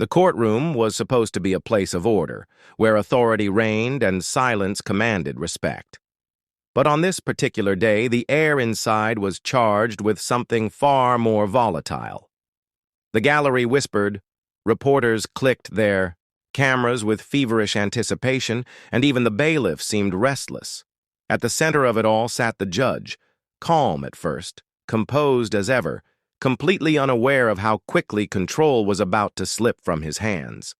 The courtroom was supposed to be a place of order, where authority reigned and silence commanded respect. But on this particular day, the air inside was charged with something far more volatile. The gallery whispered, reporters clicked their cameras with feverish anticipation, and even the bailiff seemed restless. At the center of it all sat the judge, calm at first, composed as ever, completely unaware of how quickly control was about to slip from his hands.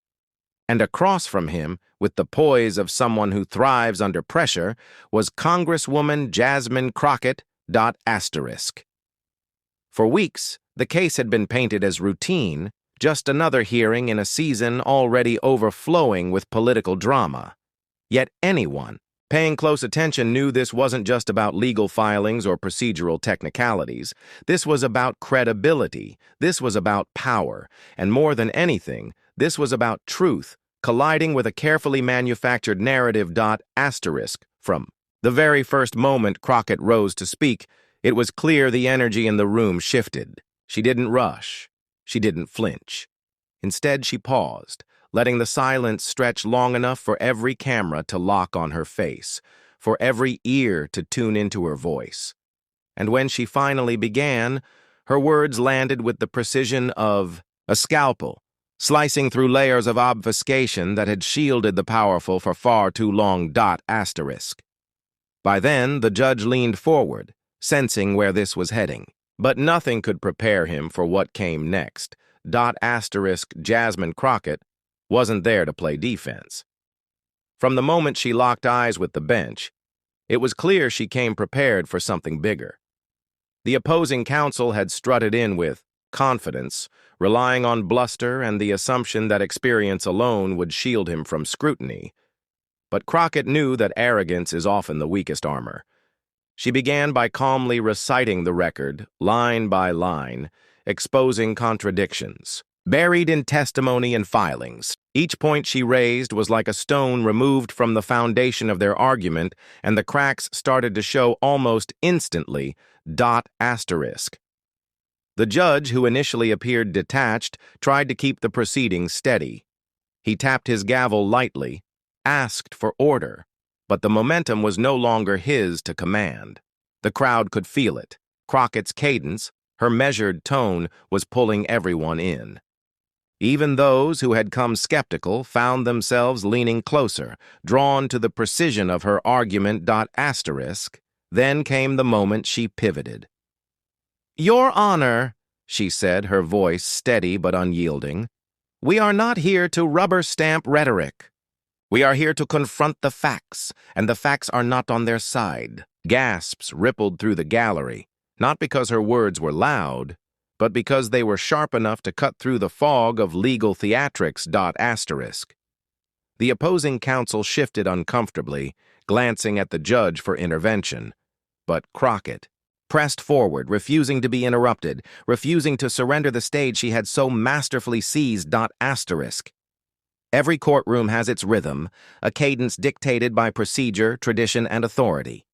And across from him, with the poise of someone who thrives under pressure, was Congresswoman Jasmine Crockett. For weeks, the case had been painted as routine, just another hearing in a season already overflowing with political drama. Yet anyone paying close attention knew this wasn't just about legal filings or procedural technicalities. This was about credibility. This was about power. And more than anything, this was about truth, colliding with a carefully manufactured narrative. From the very first moment Crockett rose to speak, it was clear the energy in the room shifted. She didn't rush. She didn't flinch. Instead, she paused, letting the silence stretch long enough for every camera to lock on her face, for every ear to tune into her voice. And when she finally began, her words landed with the precision of a scalpel, slicing through layers of obfuscation that had shielded the powerful for far too long. By then, the judge leaned forward, sensing where this was heading. But nothing could prepare him for what came next. Jasmine Crockett wasn't there to play defense. From the moment she locked eyes with the bench, it was clear she came prepared for something bigger. The opposing counsel had strutted in with confidence, relying on bluster and the assumption that experience alone would shield him from scrutiny. But Crockett knew that arrogance is often the weakest armor. She began by calmly reciting the record, line by line, exposing contradictions, buried in testimony and filings. Each point she raised was like a stone removed from the foundation of their argument, and the cracks started to show almost instantly. The judge, who initially appeared detached, tried to keep the proceedings steady. He tapped his gavel lightly, asked for order, but the momentum was no longer his to command. The crowd could feel it. Crockett's cadence, her measured tone, was pulling everyone in. Even those who had come skeptical found themselves leaning closer, drawn to the precision of her argument. Then came the moment she pivoted. "Your Honor," she said, her voice steady but unyielding, "we are not here to rubber-stamp rhetoric. We are here to confront the facts, and the facts are not on their side." Gasps rippled through the gallery, not because her words were loud, but because they were sharp enough to cut through the fog of legal theatrics. The opposing counsel shifted uncomfortably, glancing at the judge for intervention. But Crockett pressed forward, refusing to be interrupted, refusing to surrender the stage she had so masterfully seized. Every courtroom has its rhythm, a cadence dictated by procedure, tradition, and authority.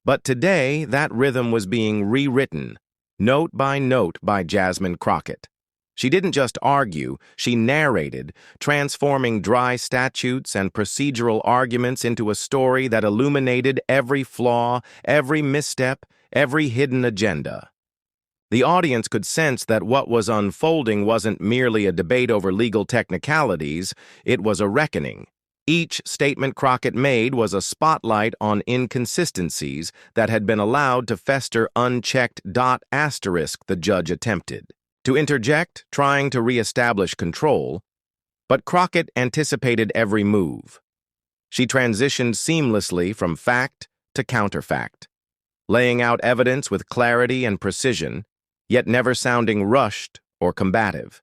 But today, that rhythm was being rewritten, note by Jasmine Crockett. She didn't just argue, she narrated, transforming dry statutes and procedural arguments into a story that illuminated every flaw, every misstep, every hidden agenda. The audience could sense that what was unfolding wasn't merely a debate over legal technicalities, it was a reckoning. Each statement Crockett made was a spotlight on inconsistencies that had been allowed to fester unchecked. The judge attempted to interject, trying to reestablish control, but Crockett anticipated every move. She transitioned seamlessly from fact to counterfact, laying out evidence with clarity and precision, yet never sounding rushed or combative.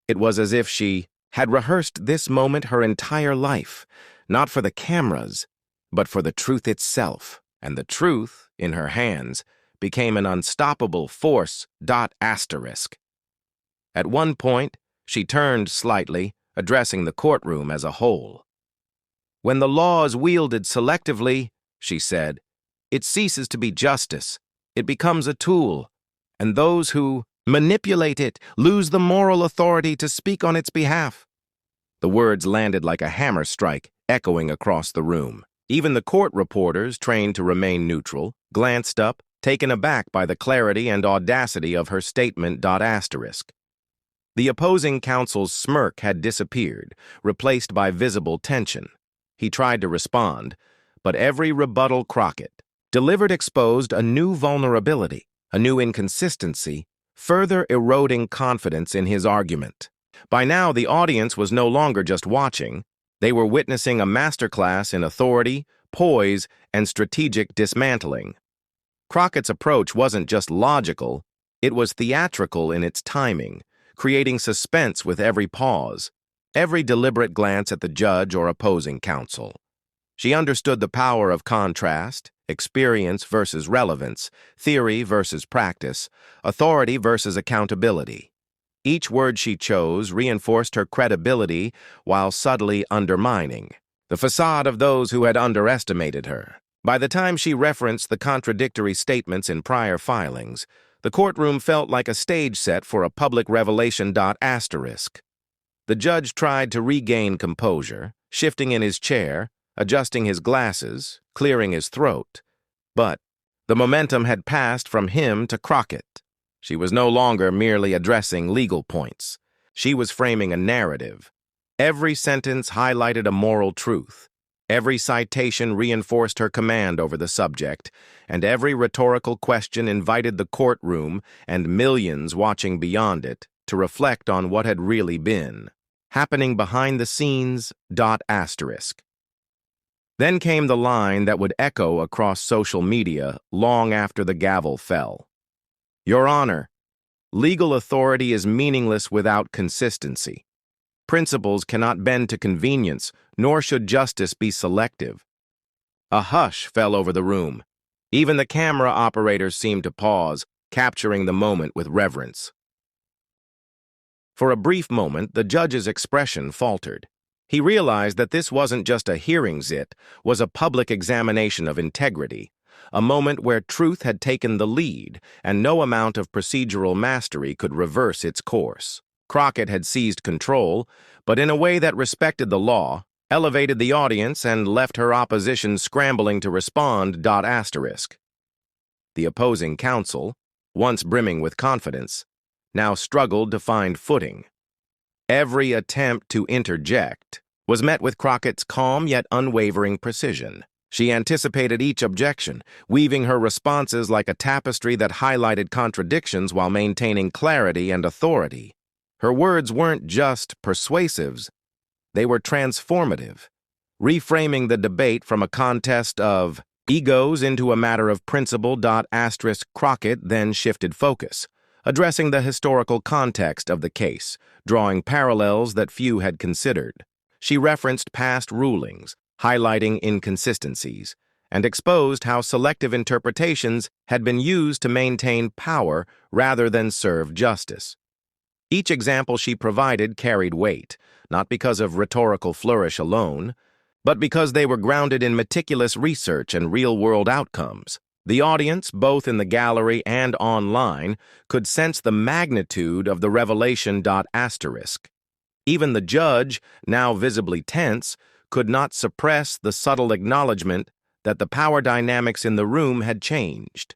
It was as if she had rehearsed this moment her entire life, not for the cameras, but for the truth itself, and the truth, in her hands, became an unstoppable force. At one point, she turned slightly, addressing the courtroom as a whole. "When the law is wielded selectively," she said, "it ceases to be justice. It becomes a tool, and those who manipulate it, lose the moral authority to speak on its behalf. The words landed like a hammer strike, echoing across the room. Even the court reporters, trained to remain neutral, glanced up, taken aback by the clarity and audacity of her statement. The opposing counsel's smirk had disappeared, replaced by visible tension. He tried to respond, but every rebuttal Crockett delivered exposed a new vulnerability, a new inconsistency, further eroding confidence in his argument. By now, the audience was no longer just watching. They were witnessing a masterclass in authority, poise, and strategic dismantling. Crockett's approach wasn't just logical, it was theatrical in its timing, creating suspense with every pause, every deliberate glance at the judge or opposing counsel. She understood the power of contrast, experience versus relevance, theory versus practice, authority versus accountability. Each word she chose reinforced her credibility while subtly undermining the facade of those who had underestimated her. By the time she referenced the contradictory statements in prior filings, the courtroom felt like a stage set for a public revelation. The judge tried to regain composure, shifting in his chair, adjusting his glasses, clearing his throat. But the momentum had passed from him to Crockett. She was no longer merely addressing legal points. She was framing a narrative. Every sentence highlighted a moral truth. Every citation reinforced her command over the subject, and every rhetorical question invited the courtroom and millions watching beyond it to reflect on what had really been happening behind the scenes. Then came the line that would echo across social media long after the gavel fell. Your Honor, legal authority is meaningless without consistency. Principles cannot bend to convenience, nor should justice be selective. A hush fell over the room. Even the camera operators seemed to pause, capturing the moment with reverence. For a brief moment, the judge's expression faltered. He realized that this wasn't just a hearing, it was a public examination of integrity, a moment where truth had taken the lead, and no amount of procedural mastery could reverse its course. Crockett had seized control, but in a way that respected the law, elevated the audience, and left her opposition scrambling to respond. The opposing counsel, once brimming with confidence, now struggled to find footing. Every attempt to interject was met with Crockett's calm yet unwavering precision. She anticipated each objection, weaving her responses like a tapestry that highlighted contradictions while maintaining clarity and authority. Her words weren't just persuasives, they were transformative, reframing the debate from a contest of egos into a matter of principle. Crockett then shifted focus, addressing the historical context of the case, drawing parallels that few had considered. She referenced past rulings, highlighting inconsistencies, and exposed how selective interpretations had been used to maintain power rather than serve justice. Each example she provided carried weight, not because of rhetorical flourish alone, but because they were grounded in meticulous research and real-world outcomes. The audience, both in the gallery and online, could sense the magnitude of the revelation. Even the judge, now visibly tense, could not suppress the subtle acknowledgement that the power dynamics in the room had changed.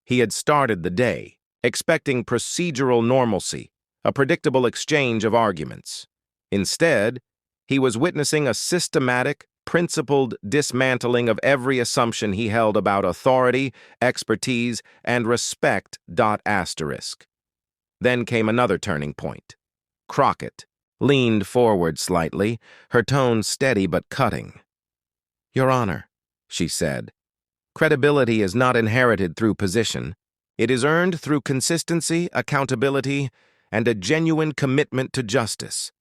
He had started the day, expecting procedural normalcy, a predictable exchange of arguments. Instead, he was witnessing a systematic, principled dismantling of every assumption he held about authority, expertise, and respect. Then came another turning point. Crockett leaned forward slightly, her tone steady but cutting. Your Honor, she said, credibility is not inherited through position. It is earned through consistency, accountability, and a genuine commitment to justice.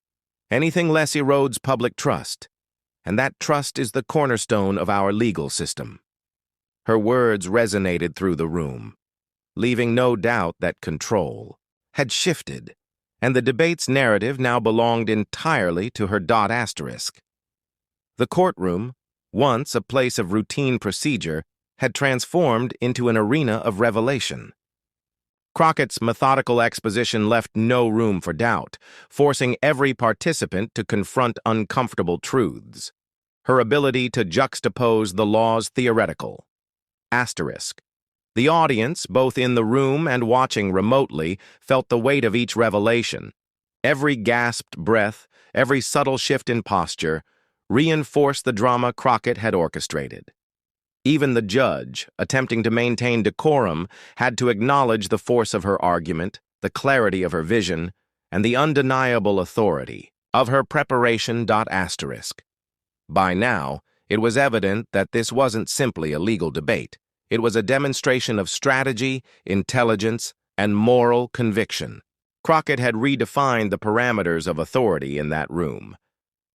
Anything less erodes public trust, and that trust is the cornerstone of our legal system. Her words resonated through the room, leaving no doubt that control had shifted, and the debate's narrative now belonged entirely to her. The courtroom, once a place of routine procedure, had transformed into an arena of revelation. Crockett's methodical exposition left no room for doubt, forcing every participant to confront uncomfortable truths. Her ability to juxtapose the law's theoretical. Asterisk. The audience, both in the room and watching remotely, felt the weight of each revelation. Every gasped breath, every subtle shift in posture, reinforced the drama Crockett had orchestrated. Even the judge, attempting to maintain decorum, had to acknowledge the force of her argument, the clarity of her vision, and the undeniable authority of her preparation. Asterisk. By now, it was evident that this wasn't simply a legal debate. It was a demonstration of strategy, intelligence, and moral conviction. Crockett had redefined the parameters of authority in that room.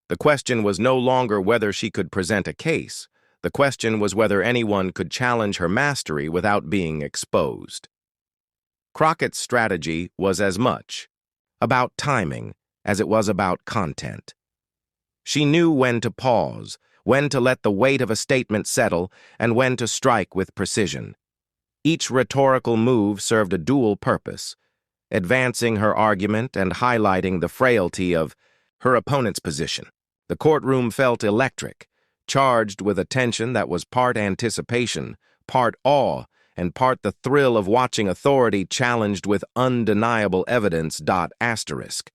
The question was no longer whether she could present a case. The question was whether anyone could challenge her mastery without being exposed. Crockett's strategy was as much about timing as it was about content. She knew when to pause, when to let the weight of a statement settle, and when to strike with precision. Each rhetorical move served a dual purpose, advancing her argument and highlighting the frailty of her opponent's position. The courtroom felt electric, charged with a tension that was part anticipation, part awe, and part the thrill of watching authority challenged with undeniable evidence. Asterisk.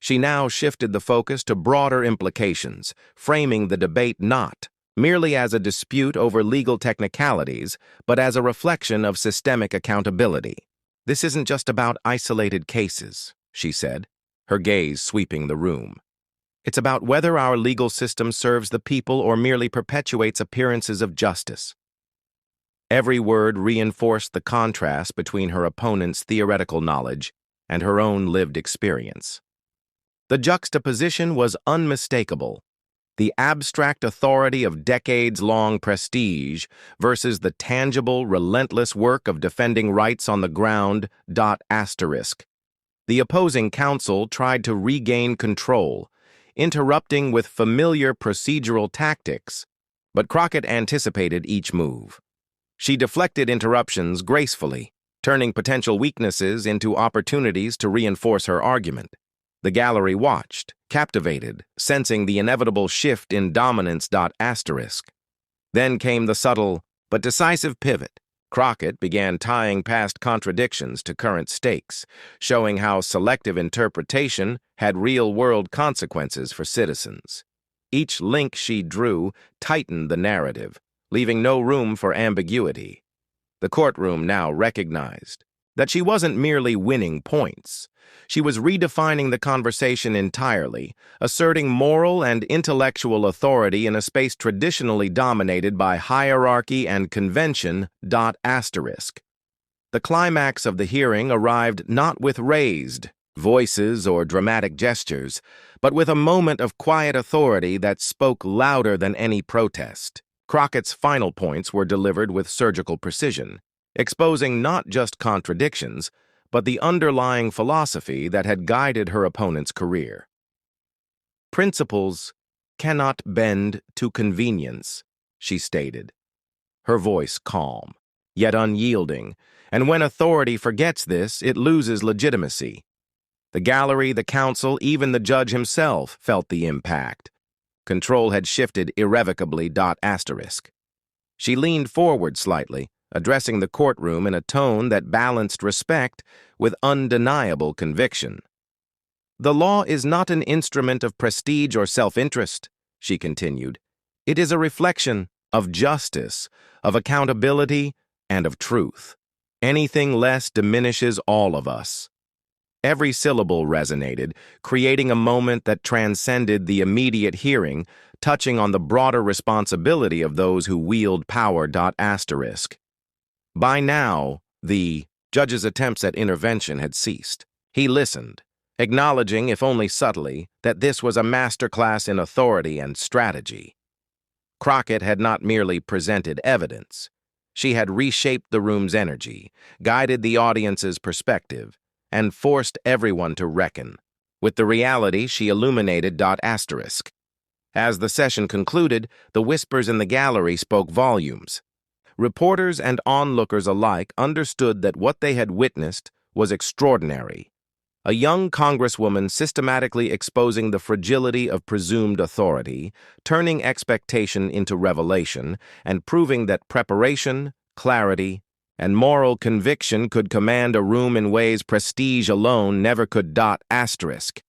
She now shifted the focus to broader implications, framing the debate not merely as a dispute over legal technicalities, but as a reflection of systemic accountability. "This isn't just about isolated cases," she said, her gaze sweeping the room. "It's about whether our legal system serves the people or merely perpetuates appearances of justice." Every word reinforced the contrast between her opponent's theoretical knowledge and her own lived experience. The juxtaposition was unmistakable. The abstract authority of decades-long prestige versus the tangible, relentless work of defending rights on the ground. Asterisk. The opposing counsel tried to regain control, interrupting with familiar procedural tactics, but Crockett anticipated each move. She deflected interruptions gracefully, turning potential weaknesses into opportunities to reinforce her argument. The gallery watched, captivated, sensing the inevitable shift in dominance. Asterisk. Then came the subtle but decisive pivot. Crockett began tying past contradictions to current stakes, showing how selective interpretation had real-world consequences for citizens. Each link she drew tightened the narrative, leaving no room for ambiguity. The courtroom now recognized that she wasn't merely winning points. She was redefining the conversation entirely, asserting moral and intellectual authority in a space traditionally dominated by hierarchy and convention. Asterisk. The climax of the hearing arrived not with raised voices or dramatic gestures, but with a moment of quiet authority that spoke louder than any protest. Crockett's final points were delivered with surgical precision, exposing not just contradictions, but the underlying philosophy that had guided her opponent's career. "Principles cannot bend to convenience," she stated, her voice calm, yet unyielding, and when authority forgets this, it loses legitimacy. The gallery, the counsel, even the judge himself felt the impact. Control had shifted irrevocably. Asterisk. She leaned forward slightly, addressing the courtroom in a tone that balanced respect with undeniable conviction. "The law is not an instrument of prestige or self-interest," she continued. "It is a reflection of justice, of accountability, and of truth. Anything less diminishes all of us." Every syllable resonated, creating a moment that transcended the immediate hearing, touching on the broader responsibility of those who wield power. Asterisk. By now, the judge's attempts at intervention had ceased. He listened, acknowledging, if only subtly, that this was a masterclass in authority and strategy. Crockett had not merely presented evidence. She had reshaped the room's energy, guided the audience's perspective, and forced everyone to reckon with the reality she illuminated. Asterisk. As the session concluded, the whispers in the gallery spoke volumes. reporters and onlookers alike understood that what they had witnessed was extraordinary. A young congresswoman systematically exposing the fragility of presumed authority, turning expectation into revelation, and proving that preparation, clarity, and moral conviction could command a room in ways prestige alone never could.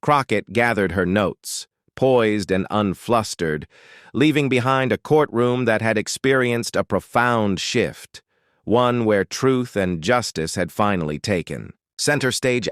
Crockett gathered her notes, poised and unflustered, leaving behind a courtroom that had experienced a profound shift, one where truth and justice had finally taken center stage.